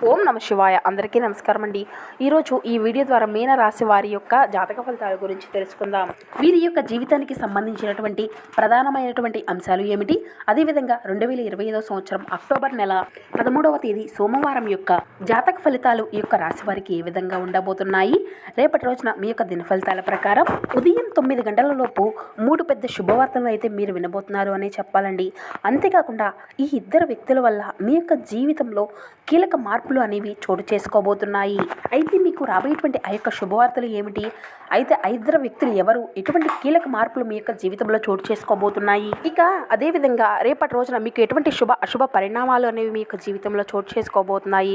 ఓం నమ శివాయ. అందరికీ నమస్కారం అండి. ఈరోజు ఈ వీడియో ద్వారా మీన రాశి వారి యొక్క జాతక ఫలితాల గురించి తెలుసుకుందాం. వీరి యొక్క జీవితానికి సంబంధించినటువంటి ప్రధానమైనటువంటి అంశాలు ఏమిటి, అదేవిధంగా 2025 సంవత్సరం అక్టోబర్ నెల 13వ తేదీ సోమవారం యొక్క జాతక ఫలితాలు ఈ యొక్క రాశి వారికి ఏ విధంగా ఉండబోతున్నాయి. రేపటి రోజున మీ యొక్క దిన ఫలితాల ప్రకారం ఉదయం 9 గంటల లోపు 3 పెద్ద శుభవార్తలు అయితే మీరు వినబోతున్నారు అనే చెప్పాలండి. అంతేకాకుండా ఈ ఇద్దరు వ్యక్తుల వల్ల మీ యొక్క జీవితంలో కీలక మార్పులు అనేవి చోటు చేసుకోబోతున్నాయి. అయితే మీకు రాబోయేటువంటి ఆ యొక్క శుభవార్తలు ఏమిటి, అయితే ఆ ఇద్దరు వ్యక్తులు ఎవరు, ఎటువంటి కీలక మార్పులు మీ యొక్క జీవితంలో చోటు చేసుకోబోతున్నాయి, ఇక అదేవిధంగా రేపటి రోజున మీకు ఎటువంటి అశుభ పరిణామాలు అనేవి మీ యొక్క జీవితంలో చోటు చేసుకోబోతున్నాయి,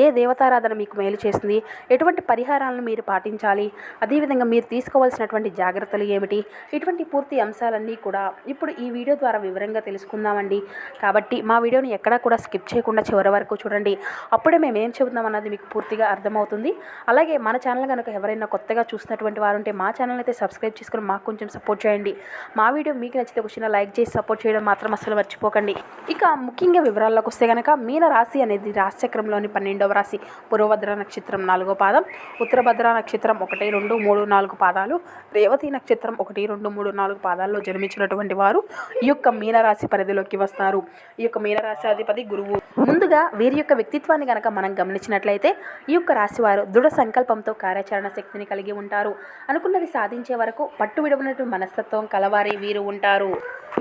ఏ దేవతారాధన మీకు మేలు చేస్తుంది, ఎటువంటి పరిహారాలను మీరు పాటించాలి, అదేవిధంగా మీరు తీసుకోవాల్సినటువంటి జాగ్రత్తలు ఏమిటి, ఇటువంటి పూర్తి అంశాలన్నీ కూడా ఇప్పుడు ఈ వీడియో ద్వారా వివరంగా తెలుసుకుందామండి. కాబట్టి మా వీడియోని ఎక్కడా కూడా స్కిప్ చేయకుండా చివరి వరకు చూడండి. అప్పుడే మేము ఏం చెబుతున్నాం అన్నది మీకు పూర్తిగా అర్థమవుతుంది. అలాగే మన ఛానల్ కనుక ఎవరైనా కొత్తగా చూసినటువంటి వారు ఉంటే మా ఛానల్ అయితే సబ్స్క్రైబ్ చేసుకుని మాకు కొంచెం సపోర్ట్ చేయండి. మా వీడియో మీకు నచ్చితే ఒక చిన్న లైక్ చేసి సపోర్ట్ చేయడం మాత్రం అసలు మర్చిపోకండి. ఇక ముఖ్యంగా వివరాల్లోకి వస్తే కనుక మీన రాశి అనేది రాశిచక్రంలోని 12వ రాశి. పూర్వభద్ర నక్షత్రం 4వ పాదం, ఉత్తరభద్ర నక్షత్రం 1, 2, 3, 4 పాదాలు, రేవతి నక్షత్రం 1, 2, 3, 4 పాదాల్లో జన్మించినటువంటి వారు ఈ యొక్క మీనరాశి పరిధిలోకి వస్తారు. ఈ యొక్క మీనరాశి అధిపతి గురువు. ముందుగా వీరి యొక్క వ్యక్తిత్వాన్ని కనుక మనం గమనించినట్లయితే ఈ యొక్క రాశివారు దృఢ సంకల్పంతో కార్యాచరణ శక్తిని కలిగి ఉంటారు. అనుకున్నది సాధించే వరకు పట్టు విడవనటువంటి మనస్తత్వం కలవారి వీరు ఉంటారు.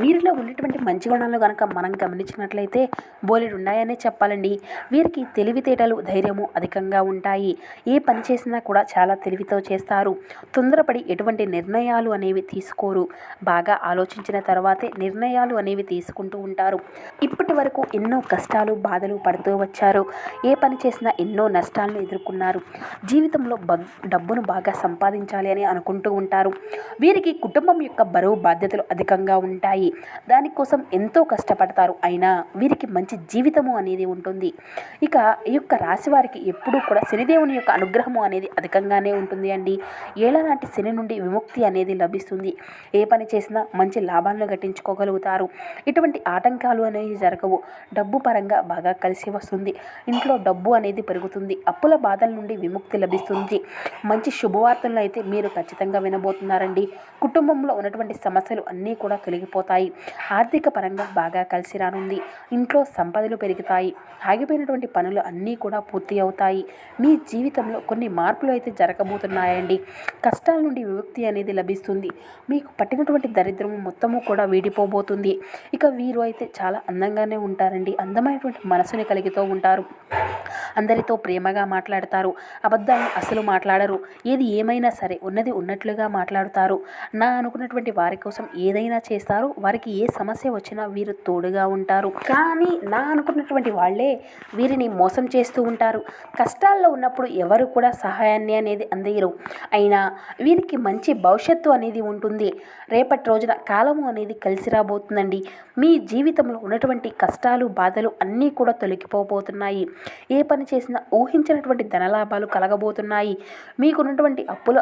వీరిలో ఉన్నటువంటి మంచి గుణాలను కనుక మనం గమనించినట్లయితే బోలెడు ఉన్నాయనే చెప్పాలండి. వీరికి తెలివితేటలు, ధైర్యము అధికంగా ఉంటాయి. ఏ పని చేసినా కూడా చాలా తెలివితో చేస్తారు. తొందరపడి ఎటువంటి నిర్ణయాలు అనేవి తీసుకోరు. బాగా ఆలోచించిన తర్వాతే నిర్ణయాలు అనేవి తీసుకుంటూ ఉంటారు. ఇప్పటి వరకు ఎన్నో కష్టాలు, బాధలు పడుతూ వచ్చారు. ఏ పని చేసినా ఎన్నో నష్టాలను ఎదుర్కొన్నారు. జీవితంలో డబ్బును బాగా సంపాదించాలి అని అనుకుంటూ ఉంటారు. వీరికి కుటుంబం యొక్క బరువు బాధ్యతలు అధికంగా ఉంటాయి. దానికోసం ఎంతో కష్టపడతారు. అయినా వీరికి మంచి జీవితము అనేది ఉంటుంది. ఇక ఈ యొక్క రాశి వారికి ఎప్పుడూ కూడా శనిదేవుని యొక్క అనుగ్రహము అనేది అధికంగానే ఉంటుంది అండి. ఏళ్ళనాటి శని నుండి విముక్తి అనేది లభిస్తుంది. ఏ పని చేసినా మంచి లాభాలను గట్టించుకోగలుగుతారు. ఇటువంటి ఆటంకాలు అనేవి జరగవు. డబ్బు పరంగా బాగా కలిసి వస్తుంది. ఇంట్లో డబ్బు అనేది పెరుగుతుంది. అప్పుల బాధల నుండి విముక్తి లభిస్తుంది. మంచి శుభవార్తలను అయితే మీరు ఖచ్చితంగా వినబోతున్నారండి. కుటుంబంలో ఉన్నటువంటి సమస్యలు అన్నీ కూడా తొలగిపోతాయి. ఆర్థిక పరంగా బాగా కలిసి రానుంది. ఇంట్లో సంపదలు పెరుగుతాయి. ఆగిపోయినటువంటి పనులు అన్నీ కూడా పూర్తి అవుతాయి. మీ జీవితంలో కొన్ని మార్పులు అయితే జరగబోతున్నాయండి. కష్టాల నుండి విముక్తి అనేది లభిస్తుంది. మీకు పట్టినటువంటి దరిద్రము మొత్తము కూడా వీడిపోబోతుంది. ఇక వీరు అయితే చాలా అందంగానే ఉంటారండి. అందమైనటువంటి మనసుని కలిగితూ ఉంటారు. అందరితో ప్రేమగా మాట్లాడతారు. అబద్ధాలను అసలు మాట్లాడరు. ఏది ఏమైనా సరే ఉన్నది ఉన్నట్లుగా మాట్లాడుతారు. నా అనుకున్నటువంటి వారి కోసం ఏదైనా చేస్తారు. వారికి ఏ సమస్య వచ్చినా వీరు తోడుగా ఉంటారు. కానీ నా అనుకున్నటువంటి వాళ్ళే వీరిని మోసం చేస్తూ ఉంటారు. కష్టాల్లో ఉన్నప్పుడు ఎవరు కూడా సహాయాన్ని అనేది అందేయరు. అయినా వీరికి మంచి భవిష్యత్తు అనేది ఉంటుంది. రేపటి రోజున కాలము అనేది కలిసి రాబోతుందండి. మీ జీవితంలో ఉన్నటువంటి కష్టాలు, బాధలు అన్నీ కూడా తొలగిపోబోతున్నాయి. ఏ పని చేసినా ఊహించినటువంటి ధనలాభాలు కలగబోతున్నాయి. మీకున్నటువంటి అప్పులు,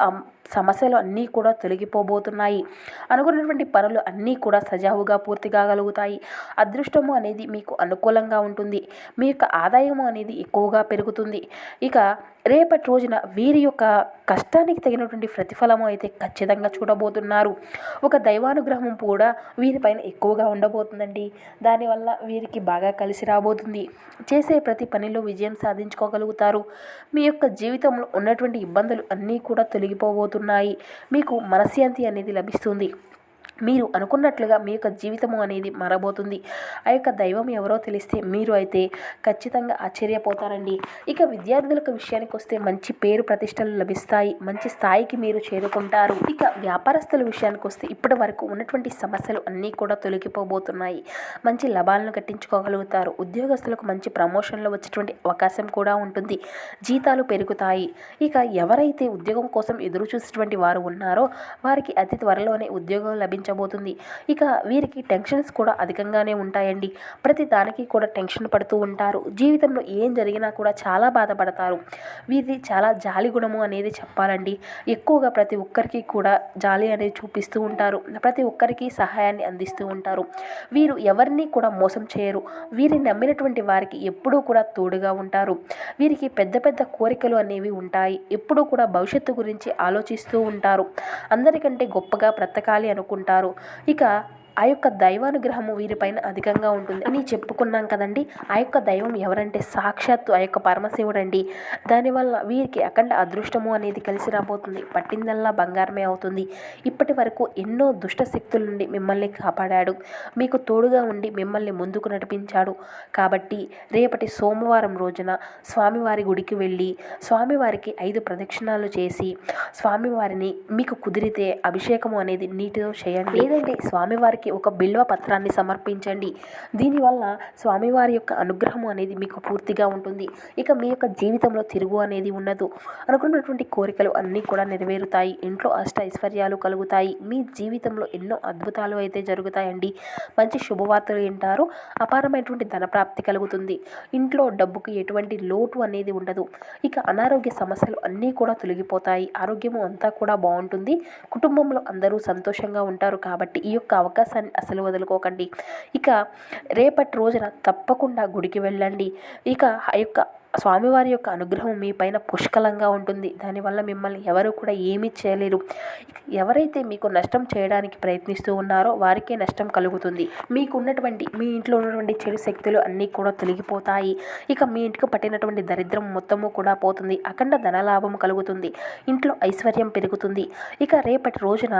సమస్యలు అన్నీ కూడా తొలగిపోబోతున్నాయి. అనుకున్నటువంటి పనులు అన్నీ కూడా సజావుగా పూర్తి కాగలుగుతాయి. అదృష్టము అనేది మీకు అనుకూలంగా ఉంటుంది. మీ యొక్క ఆదాయము అనేది ఎక్కువగా పెరుగుతుంది. ఇక రేపటి రోజున వీరి యొక్క కష్టానికి తగినటువంటి ప్రతిఫలము అయితే ఖచ్చితంగా చూడబోతున్నారు. ఒక దైవానుగ్రహం కూడా వీరిపైన ఎక్కువగా ఉండబోతుందండి. దానివల్ల వీరికి బాగా కలిసి రాబోతుంది. చేసే ప్రతి పనిలో విజయం సాధించుకోగలుగుతారు. మీ యొక్క జీవితంలో ఉన్నటువంటి ఇబ్బందులు అన్నీ కూడా తొలగిపోబోతున్నాయి. మీకు మనశ్శాంతి అనేది లభిస్తుంది. మీరు అనుకున్నట్లుగా మీ యొక్క జీవితము అనేది మారబోతుంది. ఆ యొక్క దైవం ఎవరో తెలిస్తే మీరు అయితే ఖచ్చితంగా ఆశ్చర్యపోతారండి. ఇక విద్యార్థులకు విషయానికి వస్తే మంచి పేరు ప్రతిష్టలు లభిస్తాయి. మంచి స్థాయికి మీరు చేరుకుంటారు. ఇక వ్యాపారస్తుల విషయానికి వస్తే ఇప్పటి వరకు ఉన్నటువంటి సమస్యలు అన్నీ కూడా తొలగిపోబోతున్నాయి. మంచి లాభాలను కట్టించుకోగలుగుతారు. ఉద్యోగస్తులకు మంచి ప్రమోషన్లు వచ్చేటువంటి అవకాశం కూడా ఉంటుంది. జీతాలు పెరుగుతాయి. ఇక ఎవరైతే ఉద్యోగం కోసం ఎదురు చూసేటువంటి వారు ఉన్నారో వారికి అతి త్వరలోనే ఉద్యోగం లభించ ప్రారంభించబోతుంది. ఇక వీరికి టెన్షన్స్ కూడా అధికంగానే ఉంటాయండి. ప్రతి దానికి కూడా టెన్షన్ పడుతూ ఉంటారు. జీవితంలో ఏం జరిగినా కూడా చాలా బాధపడతారు. వీరిది చాలా జాలి గుణము అనేది చెప్పాలండి. ఎక్కువగా ప్రతి ఒక్కరికి కూడా జాలి అనేది చూపిస్తూ ఉంటారు. ప్రతి ఒక్కరికి సహాయాన్ని అందిస్తూ ఉంటారు. వీరు ఎవరిని కూడా మోసం చేయరు. వీరిని నమ్మినటువంటి వారికి ఎప్పుడూ కూడా తోడుగా ఉంటారు. వీరికి పెద్ద పెద్ద కోరికలు అనేవి ఉంటాయి. ఎప్పుడూ కూడా భవిష్యత్తు గురించి ఆలోచిస్తూ ఉంటారు. అందరికంటే గొప్పగా బ్రతకాలి అనుకుంటారు. ఇక ఆ యొక్క దైవానుగ్రహము వీరిపైన అధికంగా ఉంటుంది అని చెప్పుకున్నాం కదండి. ఆ యొక్క దైవం ఎవరంటే సాక్షాత్తు ఆ యొక్క పరమశివుడు అండి. దానివల్ల వీరికి అఖండ అదృష్టము అనేది కలిసి రాబోతుంది. పట్టిందల్లా బంగారమే అవుతుంది. ఇప్పటి వరకు ఎన్నో దుష్ట శక్తుల నుండి మిమ్మల్ని కాపాడాడు. మీకు తోడుగా ఉండి మిమ్మల్ని ముందుకు నడిపించాడు. కాబట్టి రేపటి సోమవారం రోజున స్వామివారి గుడికి వెళ్ళి స్వామివారికి 5 ప్రదక్షిణాలు చేసి స్వామివారిని మీకు కుదిరితే అభిషేకము అనేది నీటితో చేయండి. లేదంటే స్వామివారికి ఒక బిల్వ పత్రాన్ని సమర్పించండి. దీనివల్ల స్వామివారి యొక్క అనుగ్రహం అనేది మీకు పూర్తిగా ఉంటుంది. ఇక మీ యొక్క జీవితంలో తిరుగు అనేది ఉండదు. అనుకున్నటువంటి కోరికలు అన్నీ కూడా నెరవేరుతాయి. ఇంట్లో అష్ట ఐశ్వర్యాలు కలుగుతాయి. మీ జీవితంలో ఎన్నో అద్భుతాలు అయితే జరుగుతాయండి. మంచి శుభవార్తలు వింటారు. అపారమైనటువంటి ధనప్రాప్తి కలుగుతుంది. ఇంట్లో డబ్బుకి ఎటువంటి లోటు అనేది ఉండదు. ఇక అనారోగ్య సమస్యలు అన్నీ కూడా తొలగిపోతాయి. ఆరోగ్యము అంతా కూడా బాగుంటుంది. కుటుంబంలో అందరూ సంతోషంగా ఉంటారు. కాబట్టి ఈ యొక్క అవకాశాన్ని అసలు వదులుకోకండి. ఇక రేపటి రోజున తప్పకుండా గుడికి వెళ్ళండి. ఇక ఆ యొక్క స్వామివారి యొక్క అనుగ్రహం మీ పైన పుష్కలంగా ఉంటుంది. దానివల్ల మిమ్మల్ని ఎవరు కూడా ఏమీ చేయలేరు. ఎవరైతే మీకు నష్టం చేయడానికి ప్రయత్నిస్తూ ఉన్నారో వారికే నష్టం కలుగుతుంది. మీ ఇంట్లో ఉన్నటువంటి చెడు శక్తులు అన్నీ కూడా తొలగిపోతాయి. ఇక మీ ఇంటికి పట్టినటువంటి దరిద్రం మొత్తము కూడా పోతుంది. అఖండ ధనలాభం కలుగుతుంది. ఇంట్లో ఐశ్వర్యం పెరుగుతుంది. ఇక రేపటి రోజున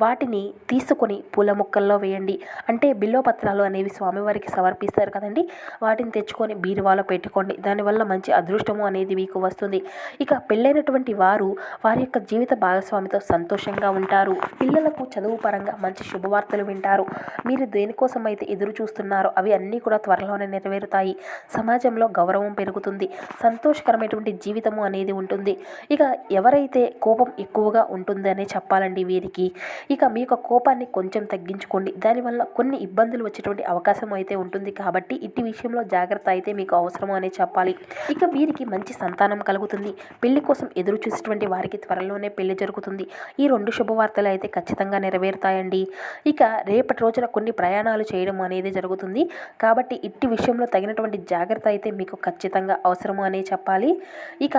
వాటిని తీసుకొని పూల మొక్కల్లో వేయండి. అంటే బిల్వపత్రాలు అనేవి స్వామివారికి సమర్పిస్తారు కదండి. వాటిని తెచ్చుకొని బీరువాలో పెట్టుకోండి. దానివల్ల మంచి అదృష్టము అనేది మీకు వస్తుంది. ఇక పెళ్ళైనటువంటి వారు వారి యొక్క జీవిత భాగస్వామితో సంతోషంగా ఉంటారు. పిల్లలకు చదువు పరంగా మంచి శుభవార్తలు వింటారు. మీరు దేనికోసం అయితే ఎదురు చూస్తున్నారో అవి అన్నీ కూడా త్వరలోనే నెరవేరుతాయి. సమాజంలో గౌరవం పెరుగుతుంది. సంతోషకరమైనటువంటి జీవితము అనేది ఉంటుంది. ఇక ఎవరైతే కోపం ఎక్కువగా ఉంటుందనే చెప్పాలండి వీరికి. ఇక మీ యొక్క కోపాన్ని కొంచెం తగ్గించుకోండి. దానివల్ల కొన్ని ఇబ్బందులు వచ్చేటువంటి అవకాశం అయితే ఉంటుంది. కాబట్టి ఇట్టి విషయంలో జాగ్రత్త అయితే మీకు అవసరము అనే చెప్పాలి. ఇక వీరికి మంచి సంతానం కలుగుతుంది. పెళ్లి కోసం ఎదురు చూసేటువంటి వారికి త్వరలోనే పెళ్లి జరుగుతుంది. ఈ 2 శుభవార్తలు అయితే ఖచ్చితంగా నెరవేరుతాయండి. ఇక రేపటి రోజున కొన్ని ప్రయాణాలు చేయడం అనేది జరుగుతుంది. కాబట్టి ఇట్టి విషయంలో తగినటువంటి జాగ్రత్త అయితే మీకు ఖచ్చితంగా అవసరము అనే చెప్పాలి. ఇక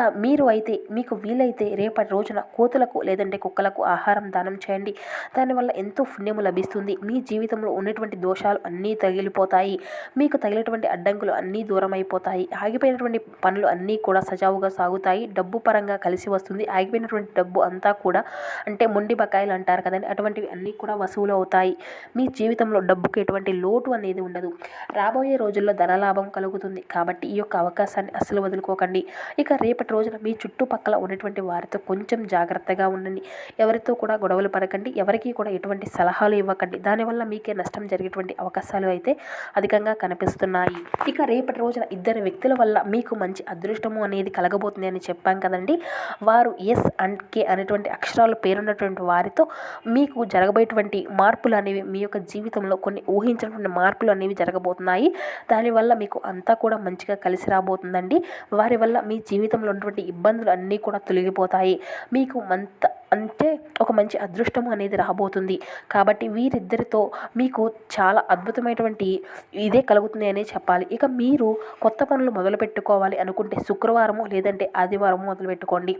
మీకు వీలైతే రేపటి రోజున కోతులకు లేదంటే కుక్కలకు ఆహారం దానం చేయండి. దానివల్ల ఎంతో పుణ్యము లభిస్తుంది. మీ జీవితంలో ఉన్నటువంటి దోషాలు అన్నీ తగిలిపోతాయి. మీకు తగిలినటువంటి అడ్డంకులు అన్నీ దూరం అయిపోతాయి. ఆగిపోయినటువంటి పనులు అన్నీ కూడా సజావుగా సాగుతాయి. డబ్బు పరంగా కలిసి వస్తుంది. ఆగిపోయినటువంటి డబ్బు అంతా కూడా అంటే మొండి బకాయిలు అంటారు కదండి, అటువంటివి అన్నీ కూడా వసూలు అవుతాయి. మీ జీవితంలో డబ్బుకు ఎటువంటి లోటు అనేది ఉండదు. రాబోయే రోజుల్లో ధనలాభం కలుగుతుంది. కాబట్టి ఈ యొక్క అవకాశాన్ని అస్సలు వదులుకోకండి. ఇక రేపటి రోజున మీ చుట్టుపక్కల ఉన్నటువంటి వారితో కొంచెం జాగ్రత్తగా ఉండండి. ఎవరితో కూడా గొడవలు పడకండి. ఎవరికి కూడా ఎటువంటి సలహాలు ఇవ్వకండి. దానివల్ల మీకే నష్టం జరిగేటువంటి అవకాశాలు అయితే అధికంగా కనిపిస్తున్నాయి. ఇక రేపటి రోజున 2 వ్యక్తుల వల్ల మీకు మంచి అదృష్టము అనేది కలగబోతుంది అని చెప్పాం కదండి. వారు ఎస్ అండ్ కే అనేటువంటి అక్షరాలు పేరున్నటువంటి వారితో మీకు జరగబోయేటువంటి మార్పులు అనేవి మీ యొక్క జీవితంలో కొన్ని ఊహించినటువంటి మార్పులు అనేవి జరగబోతున్నాయి. దానివల్ల మీకు అంతా కూడా మంచిగా కలిసి రాబోతుందండి. వారి వల్ల మీ జీవితంలో ఉన్నటువంటి ఇబ్బందులు అన్నీ కూడా తొలగిపోతాయి. మీకు ఒక మంచి అదృష్టం అనేది రాబోతుంది. కాబట్టి వీరిద్దరితో మీకు చాలా అద్భుతమైనటువంటి ఇదే కలుగుతుంది అనే చెప్పాలి. ఇక మీరు కొత్త పనులు మొదలు పెట్టుకోవాలి అనుకుంటే శుక్రవారము లేదంటే ఆదివారము మొదలు పెట్టుకోండి.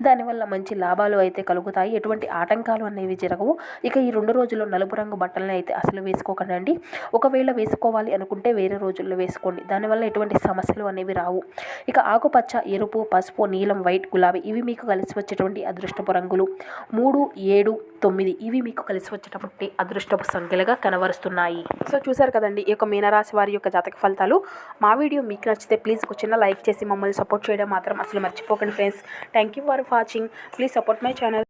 దానివల్ల మంచి లాభాలు అయితే కలుగుతాయి. ఎటువంటి ఆటంకాలు అనేవి జరగవు. ఇక ఈ 2 రోజుల్లో నలుపు రంగు బట్టలను అయితే అసలు వేసుకోకండి. ఒకవేళ వేసుకోవాలి అనుకుంటే వేరే రోజుల్లో వేసుకోండి. దానివల్ల ఎటువంటి సమస్యలు అనేవి రావు. ఇక ఆకుపచ్చ, ఎరుపు, పసుపు, నీలం, వైట్, గులాబీ ఇవి మీకు కలిసి వచ్చేటువంటి అదృష్టపు రంగులు. 3, 7, 9 ఇవి మీకు కలిసి వచ్చేటప్పుడు అదృష్టపు సంఖ్యలుగా కనబరుస్తున్నాయి. సో చూసారు కదండి ఈ యొక్క మీనరాశి వారి యొక్క జాతక ఫలితాలు. మా వీడియో మీకు నచ్చితే ప్లీజ్ ఒక చిన్న లైక్ చేసి మమ్మల్ని సపోర్ట్ చేయడం మాత్రం అసలు మర్చిపోకండి friends. Thank you for watching. Please support my channel.